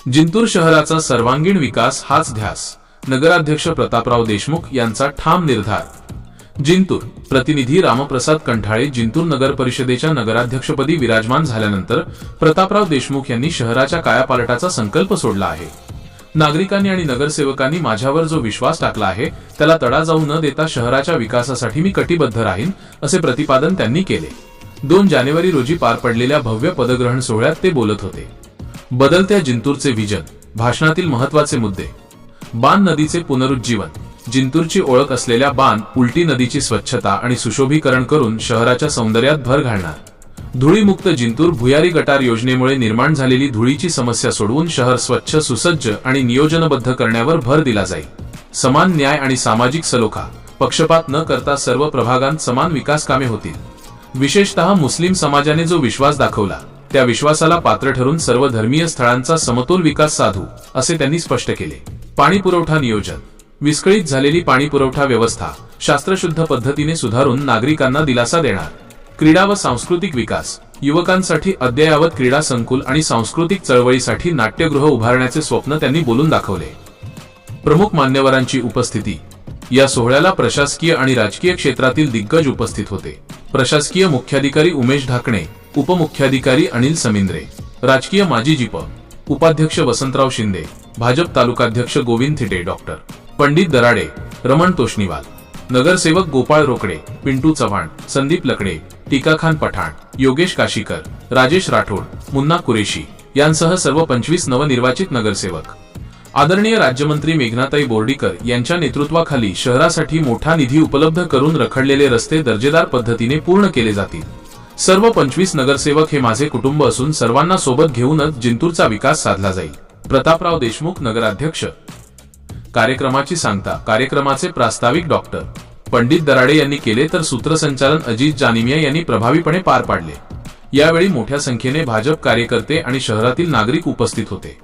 जिंतूर शहराचा सर्वांगीण विकास हाच ध्यास, नगराध्यक्ष प्रतापराव देशमुख यांचा ठाम निर्धार। जिंतूर प्रतिनिधी रामप्रसाद कंठाळे जिंतूर नगर परिषदेच्या नगराध्यक्षपदी विराजमान झाल्यानंतर प्रतापराव देशमुख यांनी शहराच्या कायापालटाचा संकल्प सोडला आहे। नागरिकांनी आणि नगरसेवकांनी माझ्यावर जो विश्वास टाकला आहे त्याला तडा जाऊ न देता शहराच्या विकासासाठी मी कटिबद्ध राहीन, असे प्रतिपादन त्यांनी केले। 2 जानेवारी रोजी पार पडलेल्या भव्य पदग्रहण सोहळ्यात ते बोलत होते। बदलत्या जिंतूरचे विजन, भाषणातील महत्त्वाचे मुद्दे, बाण नदीचे पुनरुज्जीवन, जिंतूरची ओळख असलेल्या बाण उलटी नदीची स्वच्छता आणि सुशोभीकरण करून शहराच्या सौंदर्यात भर घालणार, धुळीमुक्त जिंतूर भुयारी गटार योजनेमुळे निर्माण झालेली धुळीची समस्या सोडवून शहर स्वच्छ, सुसज्ज आणि नियोजनबद्ध करण्यावर भर दिला जाईल, समान न्याय आणि सामाजिक सलोखा, पक्षपात न करता सर्व प्रभागांत समान विकास कामे होतील। विशेषतः मुस्लिम समाजाने जो विश्वास दाखवला त्या विश्वासाला पात्र ठरून सर्व धर्मीय स्थळांचा समतोल विकास साधू, असे त्यांनी स्पष्ट केले। पाणी पुरवठा नियोजन, विस्कळीत झालेली पाणी पुरवठा व्यवस्था शास्त्रशुद्ध पद्धतीने सुधारून नागरिकांना दिलासा देणार। क्रीडा व सांस्कृतिक विकास, युवकांसाठी अद्ययावत क्रीडा संकुल आणि सांस्कृतिक चळवळीसाठी नाट्यगृह उभारण्याचे स्वप्न त्यांनी बोलून दाखवले। प्रमुख मान्यवरांची उपस्थिती, या सोहळ्याला प्रशासकीय आणि राजकीय क्षेत्रातील दिग्गज उपस्थित होते। प्रशासकीय मुख्याधिकारी उमेश ढाकणे, उपमुख्याधिकारी अनिल समिंद्रे, राजकीय माजी जीप उपाध्यक्ष वसंतराव शिंदे, भाजप तालुकाध्यक्ष गोविंद थिटे, डॉक्टर पंडित दराडे, रमण तोष्णीवाल, नगरसेवक गोपाळ रोकडे, पिंटू चव्हाण, संदीप लकडे, टीकाखान पठाण, योगेश काशीकर, राजेश राठोड, मुन्ना कुरेशी यांसह सर्व 25 नवनिर्वाचित नगरसेवक। आदरणीय राज्यमंत्री मेघनाताई बोर्डीकर यांच्या नेतृत्वाखाली शहरासाठी मोठा निधी उपलब्ध करून रखडलेले रस्ते दर्जेदार पद्धतीने पूर्ण केले जातील। सर्व 25 नगरसेवक हे माझे कुटुंब असून सर्वांना सोबत घेऊनच जिंतूरचा विकास साधला जाईल। प्रतापराव देशमुख, नगराध्यक्ष। कार्यक्रमाची सांगता कार्यक्रमाचे प्रास्ताविक डॉक्टर पंडित दराडे यांनी केले तर सूत्रसंचालन अजित जानिमिया यांनी प्रभावीपणे पार पाडले। यावेळी मोठ्या संख्येने भाजप कार्यकर्ते आणि शहरातील नागरिक उपस्थित होते।